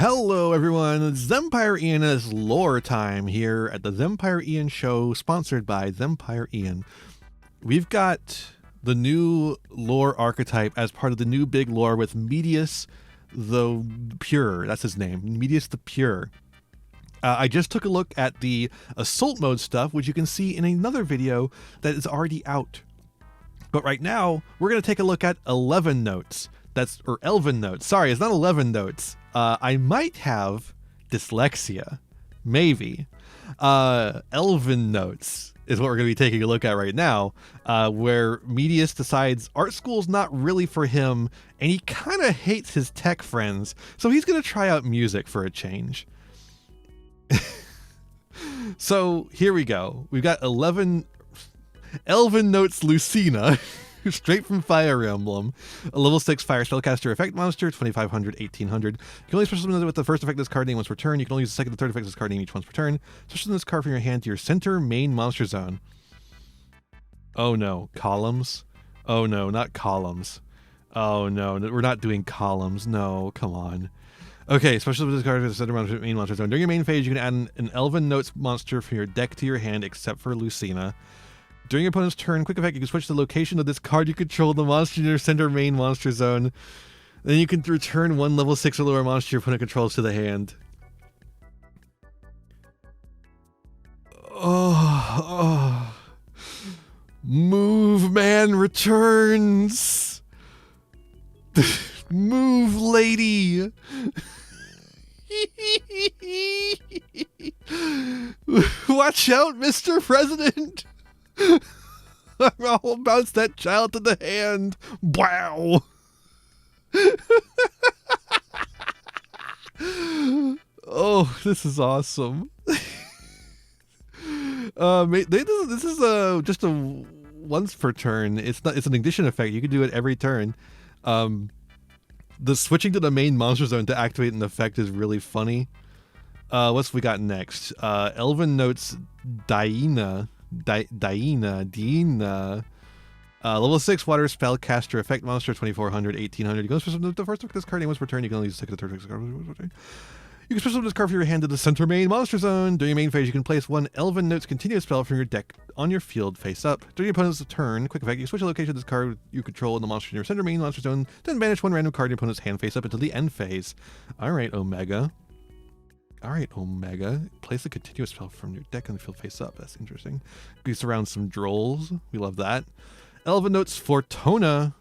Hello everyone, it's Thempire Ian and it's lore time here at the Thempire Ian show, sponsored by Thempire Ian. We've got the new lore archetype as part of the new big lore with Medius the Pure, that's his name, Medius the Pure. I just took a look at the assault mode stuff, which you can see in another video that is already out. But right now, we're going to take a look at Elvennotes. Elvennotes. Sorry, it's not Elvennotes. I might have dyslexia. Maybe. Elvennotes is what we're going to be taking a look at right now, where Medius decides art school's not really for him, and he kind of hates his tech friends, so he's going to try out music for a change. So here we go. We've got Elvennotes Lucina, straight from Fire Emblem, a level 6 fire spellcaster effect monster, 2500, 1800. You can only special summon with the first effect of this card name once per turn. You can only use the second and third effect of this card name each once per turn. Special summon this card from your hand to your center main monster zone. Oh no, columns? Oh no, not columns. Oh no, we're not doing columns. No, come on. Okay, special summon this card to the center main monster zone. During your main phase, you can add an Elvennotes monster from your deck to your hand, except for Lucina. During your opponent's turn, quick effect, you can switch the location of this card you control the monster in your center main monster zone. Then you can return one level 6 or lower monster your opponent controls to the hand. Oh. Move man returns. Move lady. Watch out, Mr. President. I'll bounce that child to the hand. Wow. Oh, this is awesome. This is just a once per turn. It's an ignition effect. You can do it every turn. The switching to the main monster zone to activate an effect is really funny. What's we got next? Elvennotes Diana. Level 6 water spellcaster effect monster, 2400, 1800. You can special the first of this card name once per turn. You can only use the second and third card once per turn. You can special this card from your hand to the center main monster zone. During your main phase, you can place one Elvennotes continuous spell from your deck on your field face up. During your opponent's turn, quick effect, you switch the location of this card you control in the monster in your center main monster zone, then banish one random card in your opponent's hand face up until the end phase. Alright, Omega. Place a continuous spell from your deck on the field face up. That's interesting. We surround some drolls. We love that. Elvennotes Fortuna.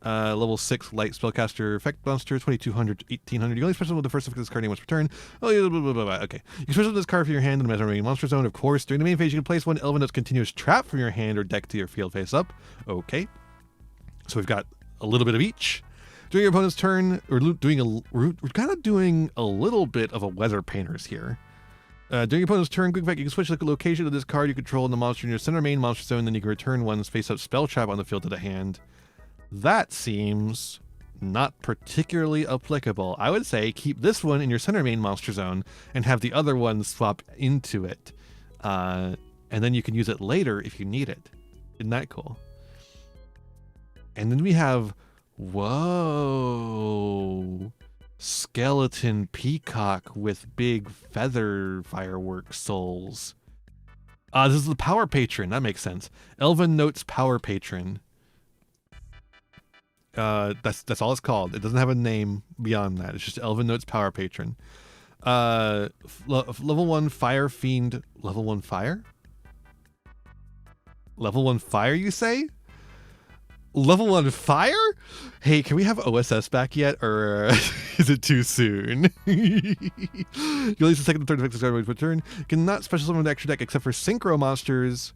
Level 6 light spellcaster effect monster, 2200, 1800. You only special with the first effect of this card name once per turn. Oh, yeah, blah, blah, blah, blah. Okay. You can special this card from your hand in the main monster zone, of course. During the main phase, you can place one Elvennotes continuous trap from your hand or deck to your field face up. Okay. So we've got a little bit of each. During your opponent's turn, we're kind of doing a little bit of a weather painters here. During your opponent's turn, quick effect, you can switch the location of this card you control in the monster in your center main monster zone, then you can return one's face-up spell trap on the field to the hand. That seems not particularly applicable. I would say keep this one in your center main monster zone and have the other one swap into it. And then you can use it later if you need it. Isn't that cool? And then we have... Whoa, skeleton peacock with big feather fireworks souls. This is the power patron. That makes sense. Elvennotes power patron. That's all it's called. It doesn't have a name beyond that. It's just Elvennotes power patron. Level 1 fire fiend. Level 1 fire? Level 1 fire, you say? Level 1 fire? Hey, can we have OSS back yet, or is it too soon? You release the second and third effect of this card per turn. You cannot special summon the extra deck except for synchro monsters.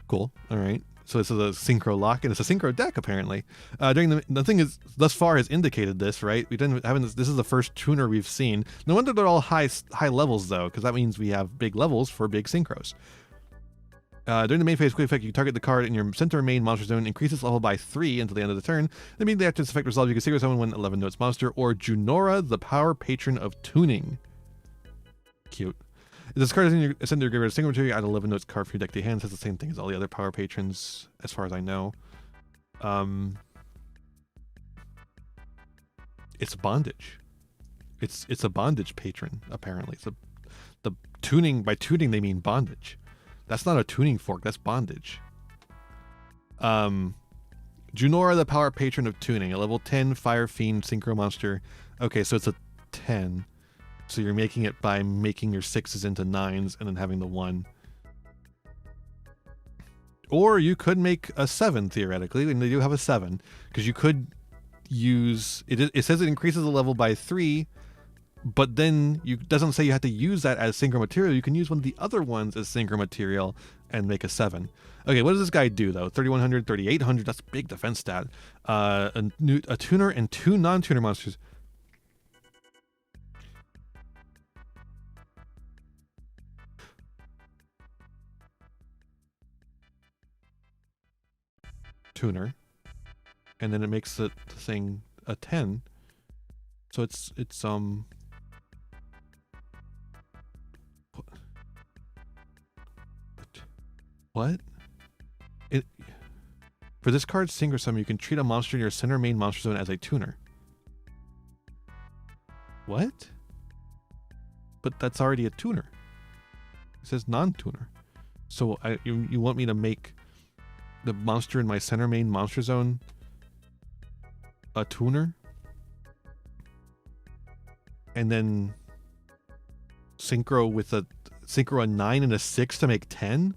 Cool. All right. So this is a synchro lock, and it's a synchro deck apparently. During the thing is, thus far has indicated this, right? We didn't have this. This is the first tuner we've seen. No wonder they're all high levels though, because that means we have big levels for big synchros. During the main phase, quick effect, you target the card in your center main monster zone, increase its level by 3 until the end of the turn. Then immediately after this effect resolves, you can synchro summon one Elvennotes monster or Junora, the power patron of tuning. Cute. If this card is in your send your graveyard single material, add 11 card for your deck to your hands. That's the same thing as all the other power patrons, as far as I know. It's bondage. It's a bondage patron, apparently. The tuning, by tuning they mean bondage. That's not a tuning fork, that's bondage. Junora, the power patron of tuning, a level 10 fire fiend synchro monster. Okay, so it's a 10. So you're making it by making your 6s into 9s and then having the 1. Or you could make a 7 theoretically, and they do have a 7, because you could use it. It says it increases the level by 3, but then it doesn't say you have to use that as synchro material. You can use one of the other ones as synchro material and make a 7. Okay, what does this guy do though? 3100, 3800. That's a big defense stat. A tuner and 2 non-tuner monsters. Tuner, and then it makes the thing a 10. So it's what? For this card's synchro summon, you can treat a monster in your center main monster zone as a tuner. What? But that's already a tuner. It says non-tuner. So you want me to make the monster in my center main monster zone a tuner? And then synchro a 9 and a 6 to make 10?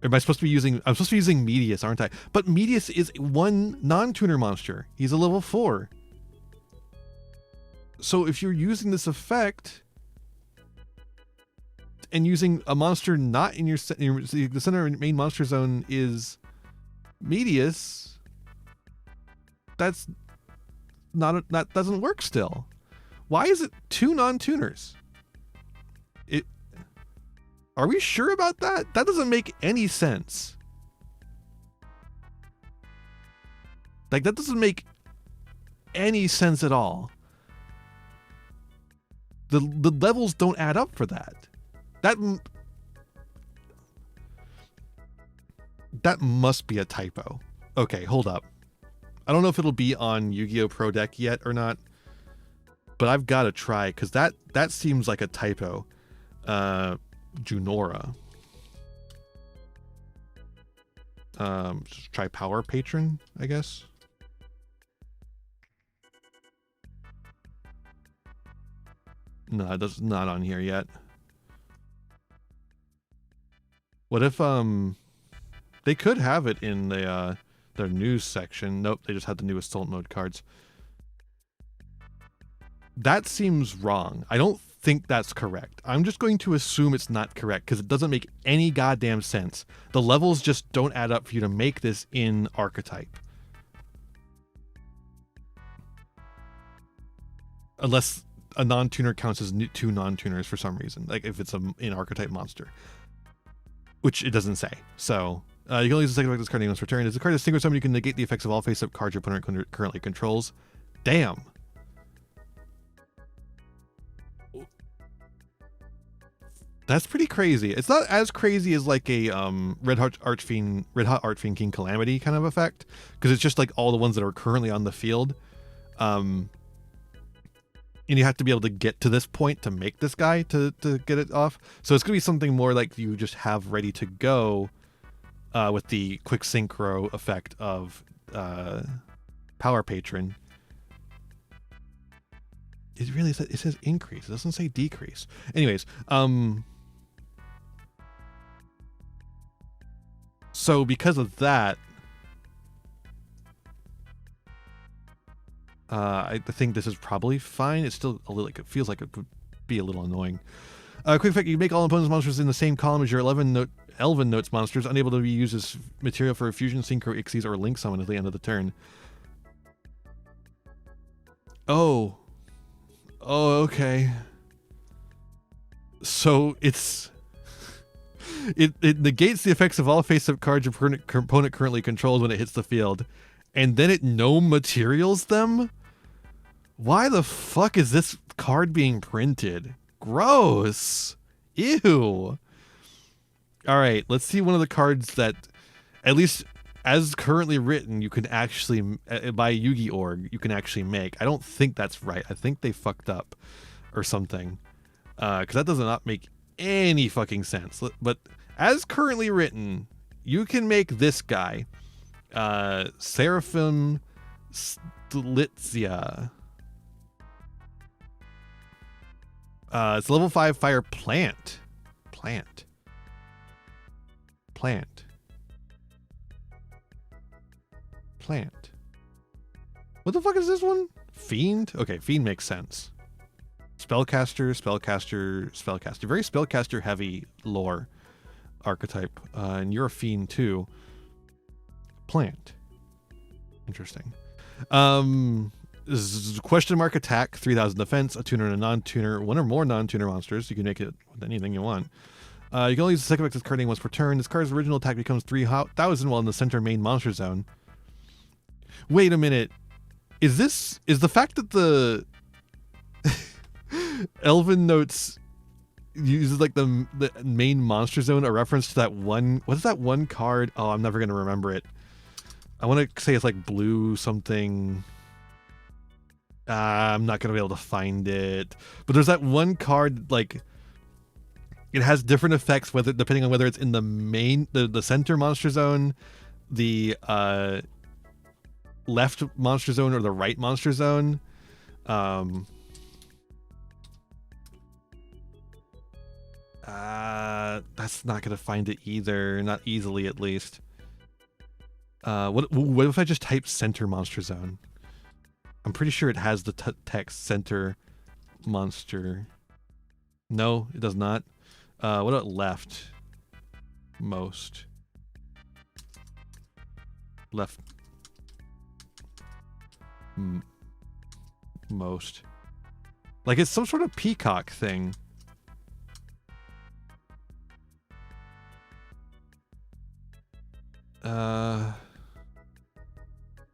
Am I supposed to be using... I'm supposed to be using Medius, aren't I? But Medius is one non-tuner monster. He's a level 4. So if you're using this effect and using a monster not in the center main monster zone is Medius, that doesn't work still. Why is it 2 non-tuners? Are we sure about that? That doesn't make any sense. Like, that doesn't make any sense at all. The levels don't add up for that. That must be a typo. Okay, hold up. I don't know if it'll be on Yu-Gi-Oh! Pro Deck yet or not, but I've got to try, because that seems like a typo. Junora. Just try Power Patron, I guess. No, that's not on here yet. What if they could have it in the their news section? Nope, they just had the new Assault Mode cards. That seems wrong. I don't think that's correct. I'm just going to assume it's not correct because it doesn't make any goddamn sense. The levels just don't add up for you to make this in Archetype. Unless a non-tuner counts as 2 non-tuners for some reason, like if it's an Archetype monster. Which it doesn't say. So, you can only use the second effect of this card once returned. As a card is synchro summon, you can negate the effects of all face-up cards your opponent currently controls. Damn. That's pretty crazy. It's not as crazy as like a Red Hot Archfiend King Calamity kind of effect, because it's just like all the ones that are currently on the field. And you have to be able to get to this point to make this guy to get it off. So it's going to be something more like you just have ready to go with the quick synchro effect of Power Patron. It really says, it says increase. It doesn't say decrease. Anyways, so because of that, I think this is probably fine. It's still a little, like, it feels like it could be a little annoying. Quick fact: you make all opponents' monsters in the same column as your Elvennotes monsters, unable to be used as material for a fusion, synchro, ixies, or link summon at the end of the turn. Oh, okay. So it negates the effects of all face-up cards your opponent currently controls when it hits the field, and then it no materials them? Why the fuck is this card being printed? Gross. Ew. Alright, let's see one of the cards that, at least as currently written, you can actually by Yu-Gi-Oh! You can actually make. I don't think that's right. I think they fucked up or something, because that does not make any fucking sense. But as currently written, you can make this guy, Seraphim Stilizia. It's level 5 fire plant. Plant. What the fuck is this one? Fiend? Okay, Fiend makes sense. Spellcaster. Very spellcaster heavy lore archetype. And you're a Fiend too. Plant. Interesting. Question mark attack, 3000 defense, a tuner and a non-tuner, one or more non-tuner monsters. You can make it with anything you want. You can only use the second effect of this card name once per turn. This card's original attack becomes 3000 while in the center main monster zone. Wait a minute. Is the fact that the Elvennotes uses like the main monster zone a reference to that one? What is that one card? Oh, I'm never gonna remember it. I want to say it's like blue something. I'm not gonna be able to find it. But there's that one card, like it has different effects whether depending on whether it's in the main the center monster zone, the left monster zone, or the right monster zone. That's not gonna find it either, not easily at least. What if I just type center monster zone? I'm pretty sure it has the text center monster. No, it does not. What about left? Most. Left. Most. Like it's some sort of peacock thing.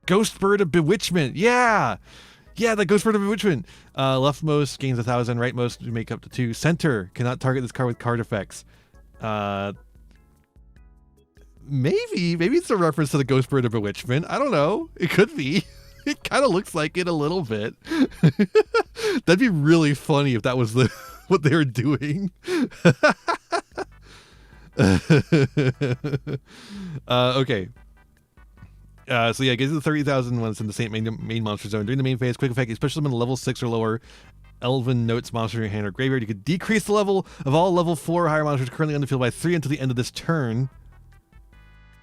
Ghost Bird of Bewitchment. Yeah, the Ghost Bird of Bewitchment. Leftmost gains 1000. Rightmost you make up to 2. Center cannot target this card with card effects. Maybe it's a reference to the Ghost Bird of Bewitchment. I don't know. It could be. It kind of looks like it a little bit. That'd be really funny if that was what they were doing. Okay. So yeah, it gives you the 30,000 when it's in the same main monster zone. During the main phase, quick effect, especially when a level 6 or lower Elvennotes monster in your hand or graveyard, you could decrease the level of all level 4 or higher monsters currently on the field by 3 until the end of this turn.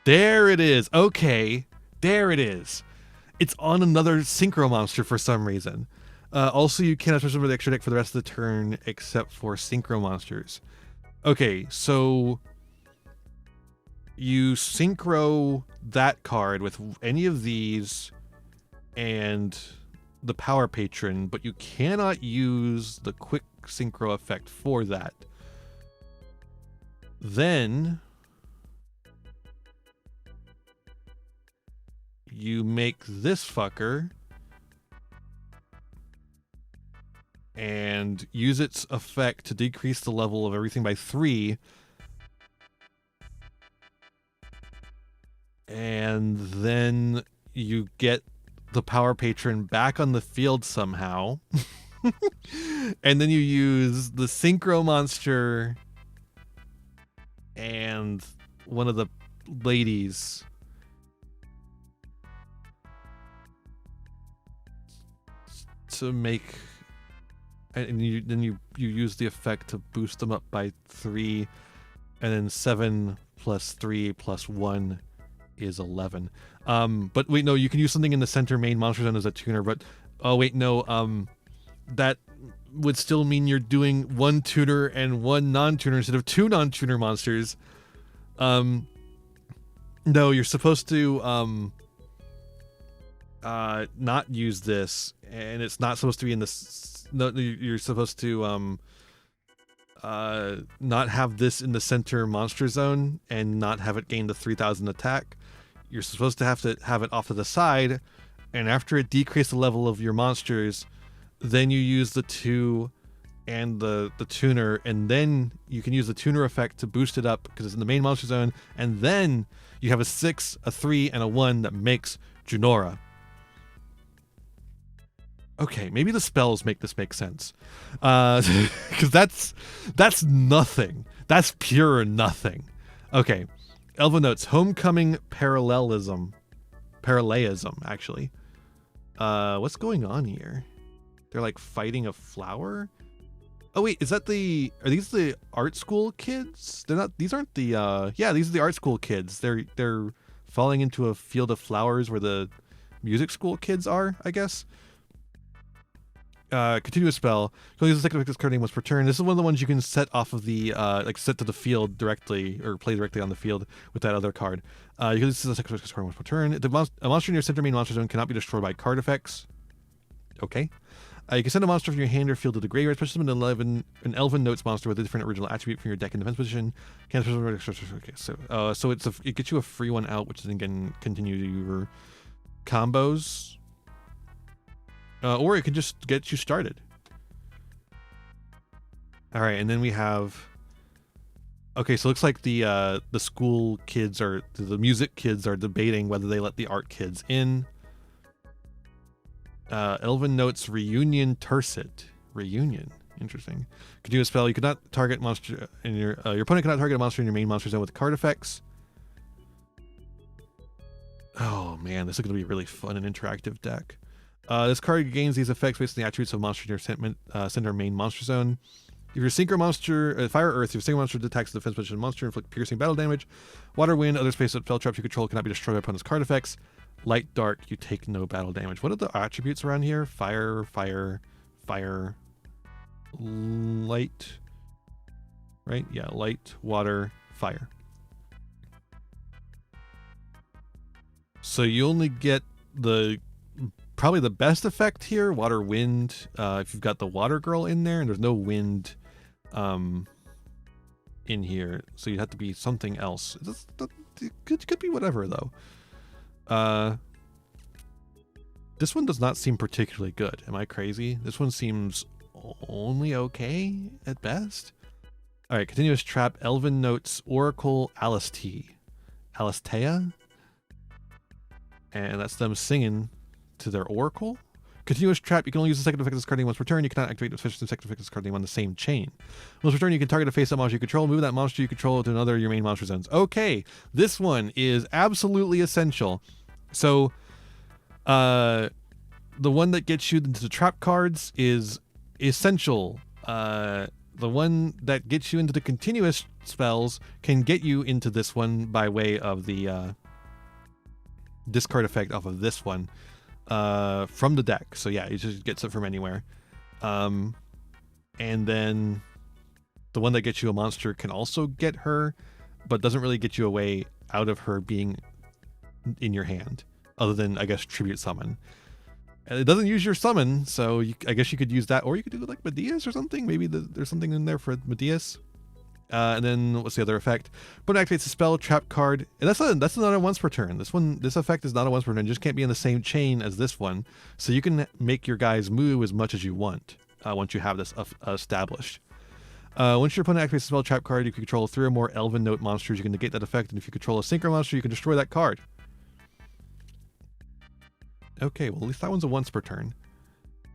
There it is. Okay. There it is. It's on another synchro monster for some reason. Also, you cannot switch over the extra deck for the rest of the turn except for synchro monsters. Okay, so you synchro that card with any of these and the Power Patron, but you cannot use the quick synchro effect for that. Then you make this fucker and use its effect to decrease the level of everything by 3. And then you get the Power Patron back on the field somehow. And then you use the Synchro Monster and one of the ladies to make, and then you use the effect to boost them up by 3, and then 7 plus 3 plus 1 is 11. But wait, no, you can use something in the center main monster zone as a tuner, but oh wait, no, that would still mean you're doing 1 tuner and 1 non-tuner instead of 2 non-tuner monsters. No, you're supposed to not use this, and it's not supposed to be in this. No, you're supposed to not have this in the center monster zone and not have it gain the 3000 attack. You're supposed to have it off to the side, and after it decreases the level of your monsters, then you use the 2 and the tuner, and then you can use the tuner effect to boost it up because it's in the main monster zone, and then you have a 6, a 3, and a 1 that makes Junora. Okay, maybe the spells make this make sense, because that's nothing. That's pure nothing. Okay, Elvennotes, Homecoming Parallelism, actually. What's going on here? They're like fighting a flower. Oh wait, are these the art school kids? They're not. These aren't the. Yeah, these are the art school kids. They're falling into a field of flowers where the music school kids are, I guess. Continuous spell. You can use the second effect this card name once per turn. This is one of the ones you can set off of the like set to the field directly or play directly on the field with that other card. You can use the second effect this card once per turn. A monster in your center main monster zone cannot be destroyed by card effects. Okay. You can send a monster from your hand or field to the graveyard, especially an Elvennotes monster with a different original attribute from your deck in defense position. Okay, so it gets you a free one out, which then can continue your combos. Or it could just get you started. All right, and then we have. Okay, so it looks like the school kids the music kids are debating whether they let the art kids in. Elvennotes Reunion Tercet. Reunion. Interesting. Could do a spell. You could not target monster in your opponent cannot target a monster in your main monster zone with card effects. Oh man, this is going to be a really fun and interactive deck. This card gains these effects based on the attributes of monster in your center main monster zone. If your synchro monster, fire or earth, your synchro monster detects the defense position monster, inflict piercing battle damage. Water, wind, other space spell traps you control cannot be destroyed by opponent's card effects. Light, dark, you take no battle damage. What are the attributes around here? Fire, light, right? Yeah, light, water, fire. So you only get probably the best effect here, water, wind, if you've got the water girl in there, and there's no wind in here, so you'd have to be something else. It could be whatever though. This one does not seem particularly good. Am I crazy? This one seems only okay at best. All right, continuous trap, Elvennotes Oracle Alistea, and that's them singing to their oracle. Continuous trap, you can only use the second effect of this card name once per turn. You cannot activate the second effect of this card name on the same chain. Once per turn, you can target a face-up monster you control, move that monster you control to another of your main monster zones. Okay, this one is absolutely essential. So, the one that gets you into the trap cards is essential. The one that gets you into the continuous spells can get you into this one by way of the discard effect off of this one. From the deck, so yeah, it just gets it from anywhere. And then the one that gets you a monster can also get her, but doesn't really get you a way out of her being in your hand, other than I guess tribute summon. And it doesn't use your summon, so I guess you could use that, or you could do it like Medeas or something. Maybe there's something in there for Medeas. And then what's the other effect? But it activates a spell, trap card, and that's not a once per turn. This effect is not a once per turn. It just can't be in the same chain as this one. So you can make your guys move as much as you want once you have this established. Once your opponent activates a spell, trap card, you can control 3 or more Elvennote monsters. You can negate that effect, and if you control a synchro monster, you can destroy that card. Okay, well at least that one's a once per turn.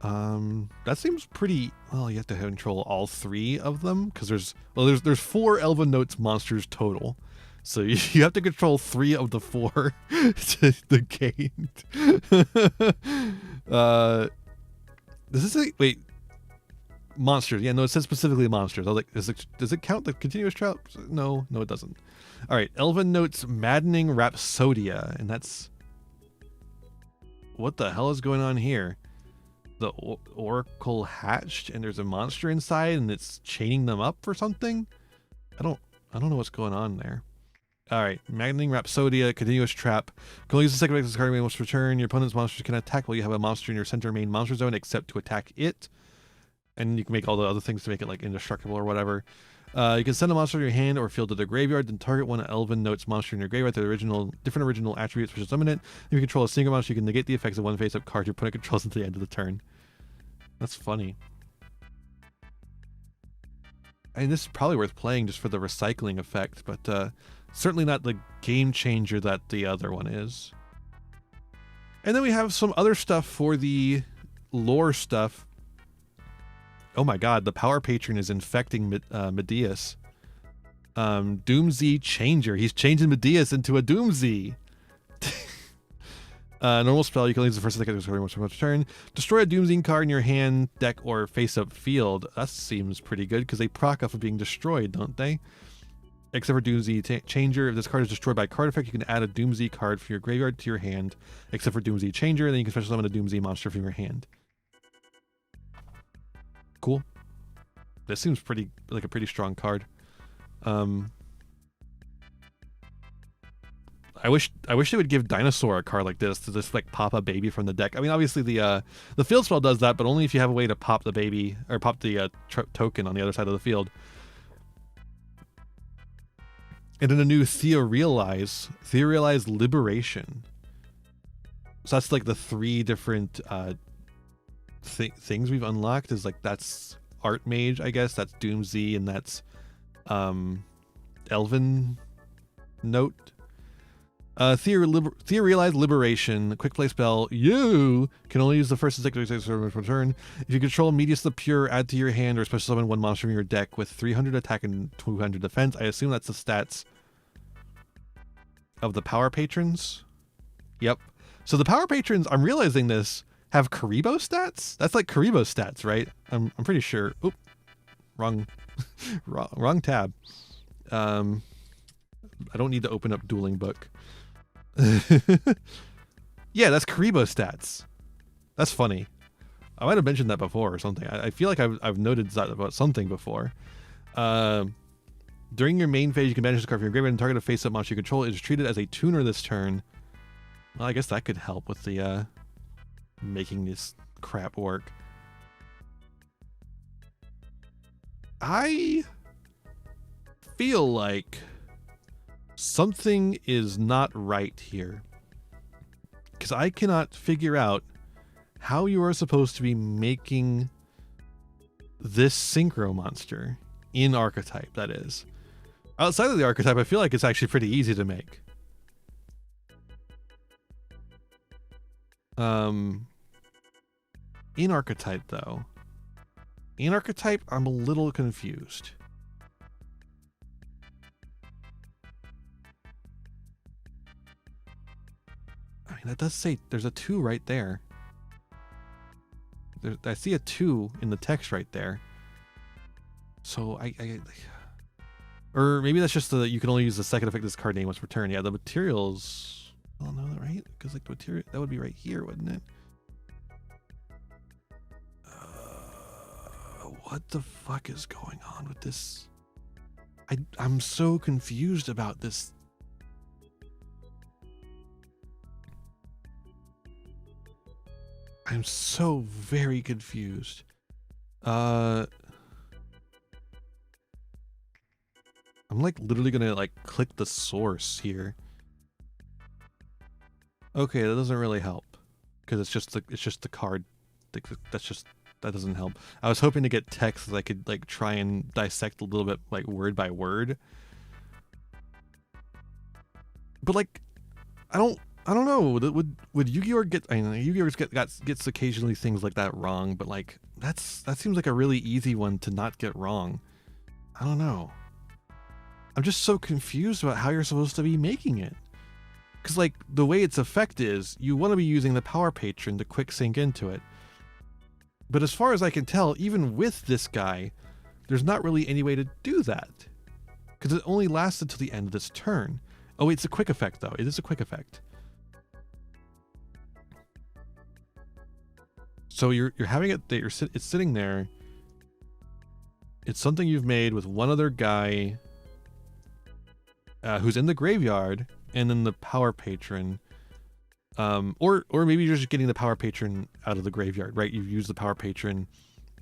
That seems pretty well. You have to control all 3 of them because there's 4 Elvennotes monsters total, so you have to control 3 of the 4 to negate. Wait, monsters? Yeah, no, it says specifically monsters. I was like, does it count the continuous trap? No, it doesn't. All right, Elvennotes Maddening Rhapsodia, and that's what the hell is going on here? The oracle hatched and there's a monster inside and it's chaining them up or something. I don't know what's going on there. All right, Maddening Rhapsodia, continuous trap. Can only use the second effect of this card main once per turn. Your opponent's monsters can attack while you have a monster in your center main monster zone, except to attack it. And you can make all the other things to make it like indestructible or whatever. You can send a monster to your hand or field to the graveyard, then target one Elvennotes monster in your graveyard with different original attributes which is limited. If you control a single monster, you can negate the effects of one face-up card your opponent controls until the end of the turn. That's funny. and this is probably worth playing just for the recycling effect, but certainly not the game changer that the other one is. And then we have some other stuff for the lore stuff. Oh my god, the Power Patron is infecting Medeus. Doomsday Changer. He's changing Medeus into a Doomsday. Normal spell, you can only use the first second of turn. Destroy a Doomsday card in your hand, deck, or face-up field. That seems pretty good, because they proc off of being destroyed, don't they? Except for Doomsday Changer. If this card is destroyed by a card effect, you can add a Doomsday card from your graveyard to your hand, except for Doomsday Changer, and then you can special summon a Doomsday monster from your hand. Cool. This seems pretty like a pretty strong card. I wish they would give Dinosaur a card like this to just like pop a baby from the deck. I mean, obviously the field spell does that, but only if you have a way to pop the baby or pop the token on the other side of the field. And then a new Theorealize Liberation. So that's like the 3 different things we've unlocked. Is like that's Art Mage, I guess. That's Doomsday, and that's Elvennote. Theorealize Liberation, quick play spell. You can only use the first and second turn. If you control Medius the Pure, add to your hand or special summon 1 monster from your deck with 300 attack and 200 defense. I assume that's the stats of the Power Patrons. Yep. So the Power Patrons, I'm realizing this, have Karibo stats? That's like Karibo stats, right? I'm pretty sure. Oop. Wrong tab. I don't need to open up Dueling Book. Yeah, that's Karibo stats. That's funny. I might have mentioned that before or something. I feel like I've noted that about something before. During your main phase, you can banish the card from your graveyard and target a face-up monster you control is treated as a tuner this turn. Well, I guess that could help with the making this crap work. I feel like something is not right here, because I cannot figure out how you are supposed to be making this synchro monster in archetype, that is. Outside of the archetype, I feel like it's actually pretty easy to make. In archetype, though. In archetype, I'm a little confused. I mean, that does say there's a 2 right there. I see a 2 in the text right there. So or maybe that's just you can only use the second effect of this card name once per turn. Yeah, the materials. Oh no, right? Because like the material that would be right here, wouldn't it? What the fuck is going on with this? I'm so confused about this. I'm so very confused. I'm like literally gonna like click the source here. Okay, that doesn't really help because it's just the card. That doesn't help. I was hoping to get text that I could like try and dissect a little bit like word by word. But like, I don't know. Would Yu-Gi-Oh get? I know Yu-Gi-Oh gets occasionally things like that wrong, but like that seems like a really easy one to not get wrong. I don't know. I'm just so confused about how you're supposed to be making it. Because like the way its effect is, you want to be using the Power Patron to quick sync into it. But as far as I can tell, even with this guy, there's not really any way to do that. Because it only lasts until the end of this turn. Oh, it's a quick effect though. It is a quick effect. So you're having it there. It's sitting there. It's something you've made with one other guy who's in the graveyard, and then the Power Patron. Or maybe you're just getting the Power Patron out of the graveyard, right? You've used the Power Patron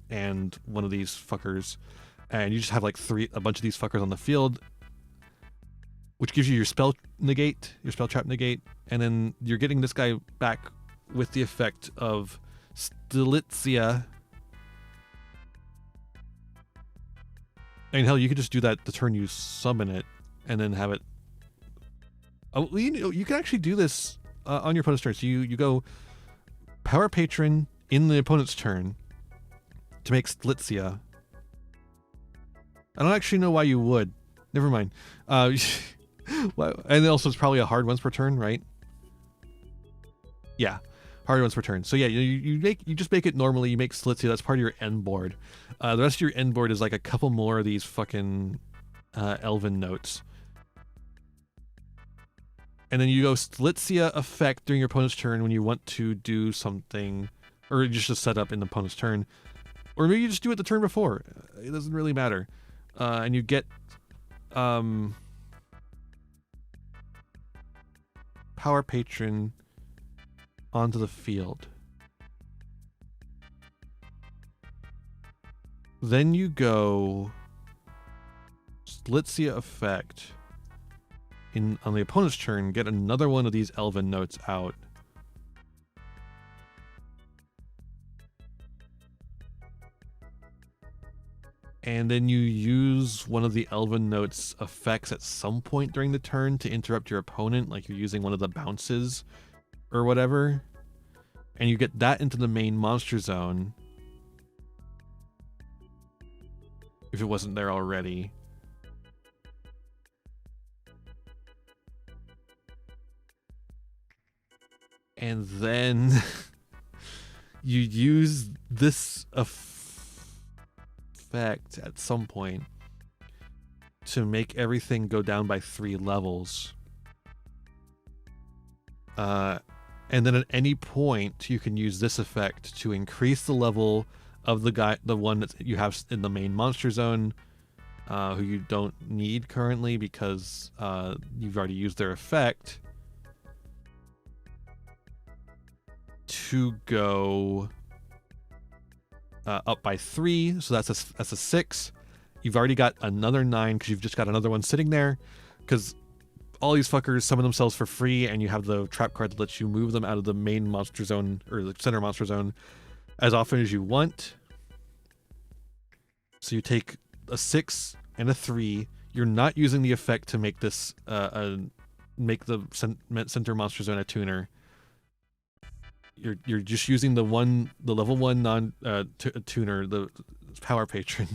and one of these fuckers, and you just have like a bunch of these fuckers on the field, which gives you your spell trap negate, and then you're getting this guy back with the effect of Stilizia. And hell, you could just do that the turn you summon it, and then have it. Oh, you can actually do this on your opponent's turn. So you go Power Patron in the opponent's turn to make Slitzia. I don't actually know why you would. Never mind. And also it's probably a hard once per turn, right? Yeah, hard once per turn. So yeah, you just make it normally. You make Slitzia. That's part of your end board. The rest of your end board is like a couple more of these fucking Elvennotes. And then you go Slitzia effect during your opponent's turn when you want to do something, or just a setup in the opponent's turn, or maybe you just do it the turn before. It doesn't really matter. And you get Power Patron onto the field. Then you go Slitzia effect on the opponent's turn, get another one of these Elvennotes out. And then you use one of the Elvennotes effects at some point during the turn to interrupt your opponent, like you're using one of the bounces or whatever. And you get that into the main monster zone, if it wasn't there already. And then you use this effect at some point to make everything go down by 3 levels. And then at any point you can use this effect to increase the level of the one that you have in the main monster zone, who you don't need currently because you've already used their effect, to go up by 3. So that's a 6. You've already got another 9 because you've just got another one sitting there, because all these fuckers summon themselves for free, and you have the trap card that lets you move them out of the main monster zone or the center monster zone as often as you want. So you take a 6 and a 3. You're not using the effect to make this make the center monster zone a tuner. You're just using the level 1 non tuner, the Power Patron.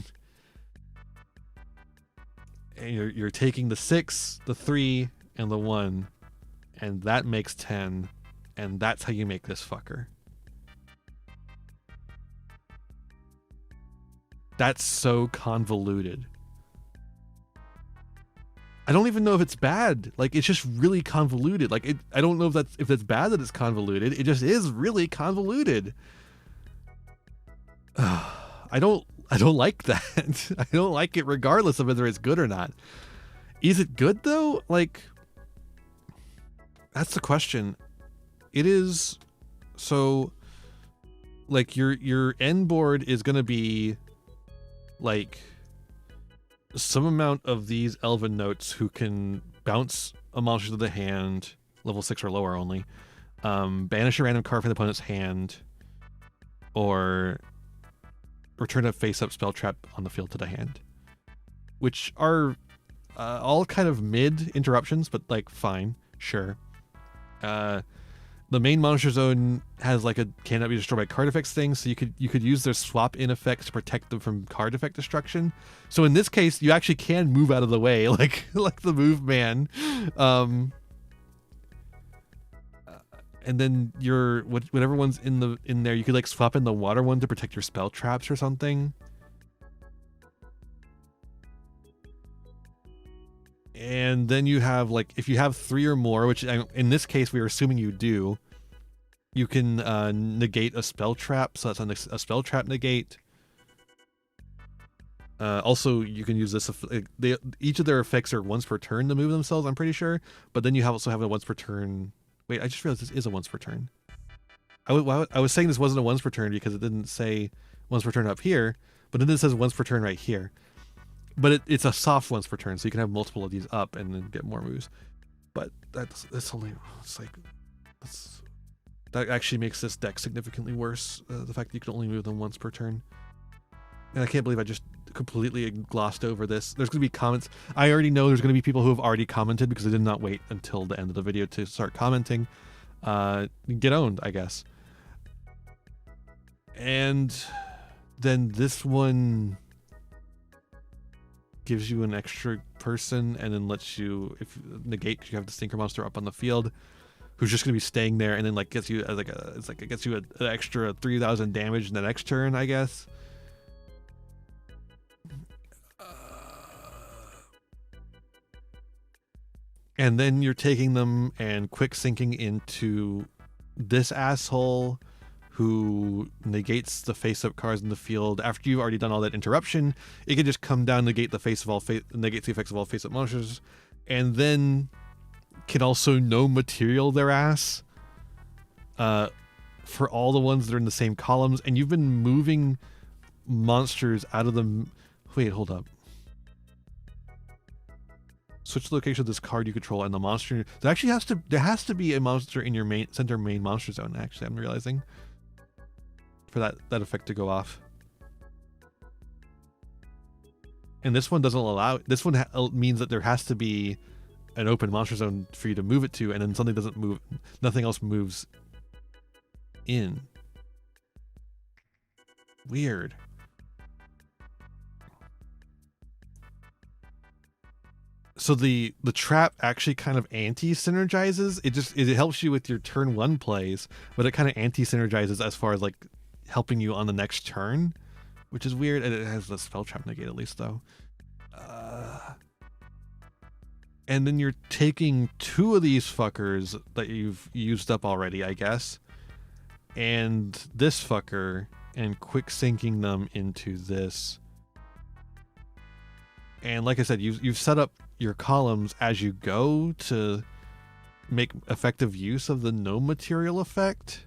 And you're taking the 6, the 3, and the 1, and that makes 10, and that's how you make this fucker. That's so convoluted. I don't even know if it's bad. Like, it's just really convoluted. Like, I don't know if that's bad that it's convoluted. It just is really convoluted. I don't like that. I don't like it regardless of whether it's good or not. Is it good though? Like, that's the question. It is. So, like, your end board is gonna be like some amount of these Elvennotes who can bounce a monster to the hand, level 6 or lower only, banish a random card from the opponent's hand, or return a face-up spell trap on the field to the hand, which are all kind of mid interruptions, but like fine, sure. The main monster zone has like a cannot be destroyed by card effects thing, so you could use their swap in effects to protect them from card effect destruction. So in this case, you actually can move out of the way, like the move man. And then whatever one's in there, you could like swap in the water one to protect your spell traps or something. And then you have, like, if you have 3 or more, which in this case we are assuming you do, you can negate a spell trap. So that's a spell trap negate. Also, you can use this. Each of their effects are once per turn to move themselves, I'm pretty sure. But then you also have a once per turn. Wait, I just realized this is a once per turn. I was saying this wasn't a once per turn because it didn't say once per turn up here, but then it says once per turn right here. But it's a soft once per turn, so you can have multiple of these up and then get more moves. But that's only, it's like, that actually makes this deck significantly worse. The fact that you can only move them once per turn. And I can't believe I just completely glossed over this. There's going to be comments. I already know there's going to be people who have already commented because I did not wait until the end of the video to start commenting. Get owned, I guess. And then this one gives you an extra person and then lets you, if negate, you have the stinker monster up on the field who's just going to be staying there, and then like gets you as like a, it's like it gets you an extra 3,000 damage in the next turn, I guess. And then you're taking them and quick sinking into this asshole who negates the face-up cards in the field. After you've already done all that interruption, it can just come down, negate the face of all negates the effects of all face-up monsters, and then can also no material their ass for all the ones that are in the same columns. And you've been moving monsters out of them. Wait, hold up. Switch the location of this card you control and the monster. There actually has to be a monster in your center main monster zone. Actually, I'm realizing, for that effect to go off. And this one doesn't allow. This one means that there has to be an open monster zone for you to move it to, and then something doesn't move. Nothing else moves in. Weird. So the trap actually kind of anti-synergizes. It helps you with your turn 1 plays, but it kind of anti-synergizes as far as like helping you on the next turn, which is weird. And it has the spell trap negate at least though. And then you're taking 2 of these fuckers that you've used up already, I guess, and this fucker, and quick sinking them into this. And like I said, you've set up your columns as you go to make effective use of the no material effect.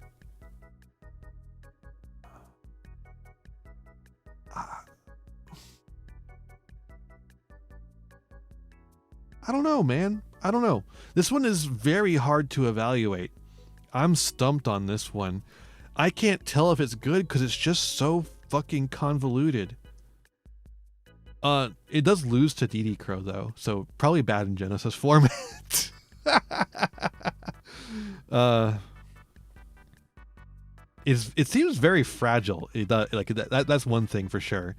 I don't know, man. I don't know. This one is very hard to evaluate. I'm stumped on this one. I can't tell if it's good because it's just so fucking convoluted. It does lose to DD Crow though, so probably bad in Genesis format. It seems very fragile. That's one thing for sure,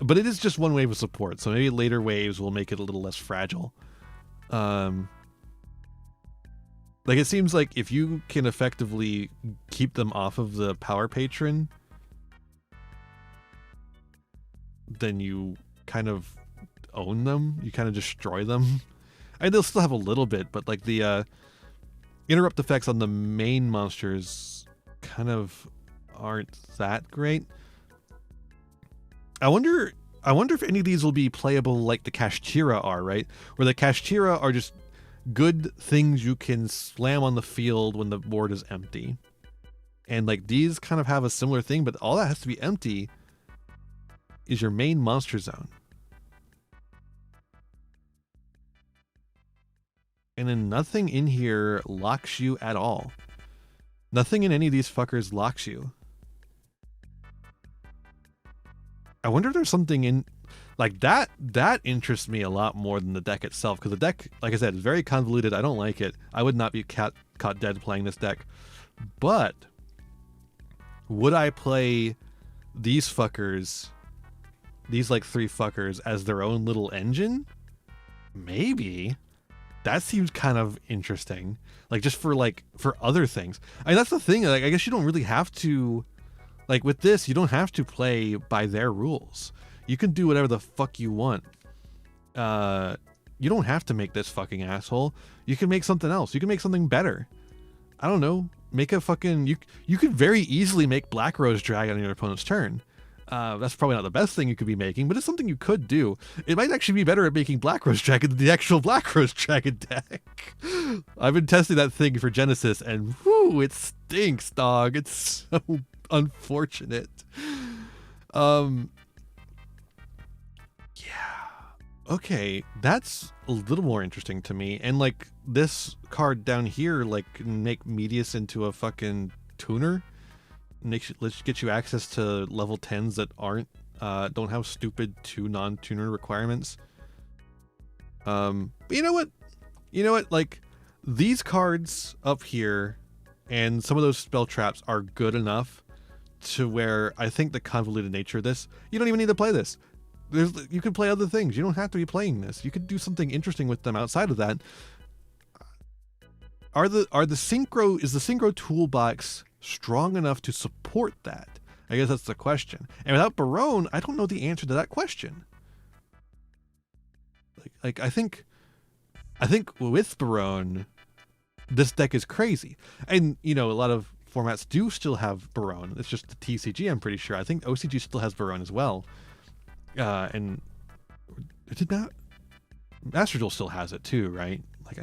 but it is just one wave of support, so maybe later waves will make it a little less fragile. Like it seems like if you can effectively keep them off of the power patron, then you kind of own them. You kind of destroy them. I mean, they'll still have a little bit, but like the interrupt effects on the main monsters kind of aren't that great. I wonder if any of these will be playable like the Kashtira are, right? Where the Kashtira are just good things you can slam on the field when the board is empty. And like these kind of have a similar thing, but all that has to be empty is your main monster zone. And then nothing in here locks you at all. Nothing in any of these fuckers locks you. I wonder if there's something in like that interests me a lot more than the deck itself, because the deck, like I said, is very convoluted. I don't like it. I would not be caught dead playing this deck. But would I play these fuckers, these like 3 fuckers, as their own little engine? Maybe. That seems kind of interesting. Like just for other things. I mean, that's the thing. Like I guess you don't really have to, like with this, you don't have to play by their rules. You can do whatever the fuck you want. You don't have to make this fucking asshole. You can make something else. You can make something better. I don't know. Make a fucking, you could very easily make Black Rose Dragon on your opponent's turn. That's probably not the best thing you could be making, but it's something you could do. It might actually be better at making Black Rose Dragon than the actual Black Rose Dragon deck. I've been testing that thing for Genesis, and whoo, it stinks, dog. It's so unfortunate. Yeah. Okay, that's a little more interesting to me. And like this card down here, like can make Medius into a fucking tuner. Let's get you access to level 10s that aren't don't have stupid 2 non-tuner requirements. But you know what? Like, these cards up here and some of those spell traps are good enough to where I think the convoluted nature of this, you don't even need to play this. You could play other things. You don't have to be playing this. You could do something interesting with them outside of that. Is the synchro toolbox strong enough to support that? I guess that's the question. And without Barone, I don't know the answer to that question. Like I think with Barone, this deck is crazy. And a lot of formats do still have Barone. It's just the TCG, I'm pretty sure. I think OCG still has Barone as well. And did not Master Duel still has it too, right? Like,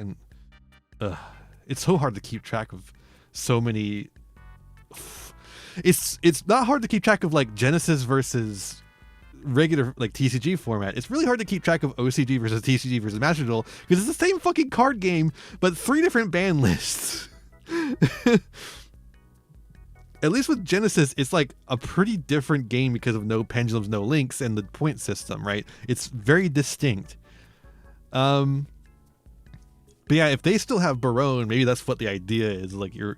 it's so hard to keep track of so many. It's not hard to keep track of like Genesis versus regular like TCG format. It's really hard to keep track of OCG versus TCG versus Master Duel because it's the same fucking card game, but 3 different ban lists. At least with Genesis, it's like a pretty different game because of no pendulums, no links, and the point system, right? It's very distinct. But yeah, if they still have Barone, maybe that's what the idea is. Like you're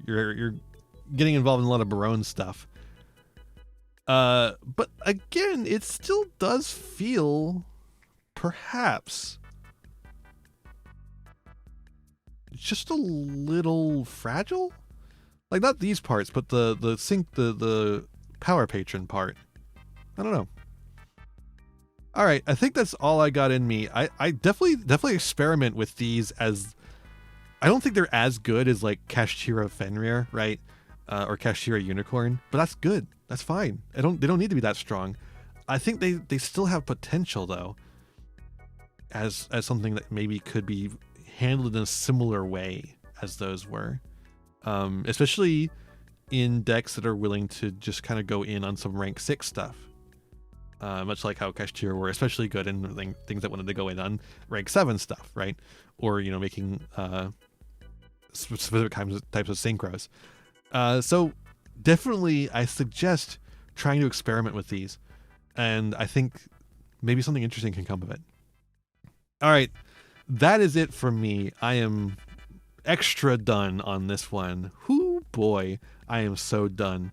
getting involved in a lot of Barone stuff. But again, it still does feel perhaps just a little fragile. Like not these parts, but the power patron part. I don't know. All right, I think that's all I got in me. I definitely experiment with these as I don't think they're as good as like Kashtira Fenrir, right? Or Kashtira Unicorn, but that's good. That's fine. They don't need to be that strong. I think they still have potential though, as something that maybe could be handled in a similar way as those were. Especially in decks that are willing to just kind of go in on some rank 6 stuff. Much like how Kashtira were especially good in things that wanted to go in on rank 7 stuff, right? Or, making specific types of synchros. So definitely I suggest trying to experiment with these. And I think maybe something interesting can come of it. All right, that is it from me. I am extra done on this one. Whoo boy, I am so done.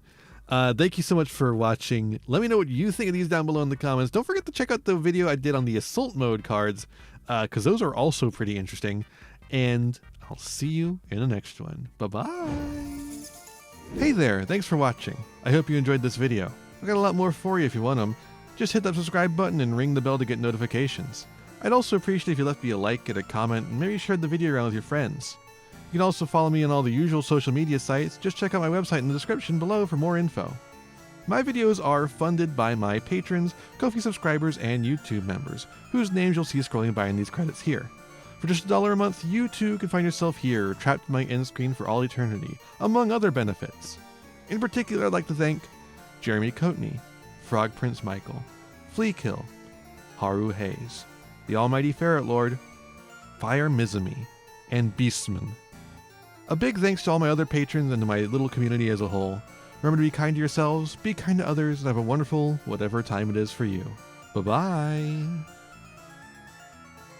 Thank you so much for watching. Let me know what you think of these down below in the comments. Don't forget to check out the video I did on the Assault Mode cards, because those are also pretty interesting. And I'll see you in the next one. Bye-bye. Hey there, thanks for watching. I hope you enjoyed this video. I've got a lot more for you if you want them. Just hit that subscribe button and ring the bell to get notifications. I'd also appreciate if you left me a like and a comment and maybe shared the video around with your friends. You can also follow me on all the usual social media sites. Just check out my website in the description below for more info. My videos are funded by my patrons, Ko-fi subscribers, and YouTube members, whose names you'll see scrolling by in these credits here. For just $1 a month, you too can find yourself here, trapped in my end screen for all eternity, among other benefits. In particular, I'd like to thank Jeremy Coatney, Frog Prince Michael, Fleakill, Haru Hayes, the Almighty Ferret Lord, Fire Mizumi, and Beastman. A big thanks to all my other patrons and to my little community as a whole. Remember to be kind to yourselves, be kind to others, and have a wonderful whatever time it is for you. Bye-bye!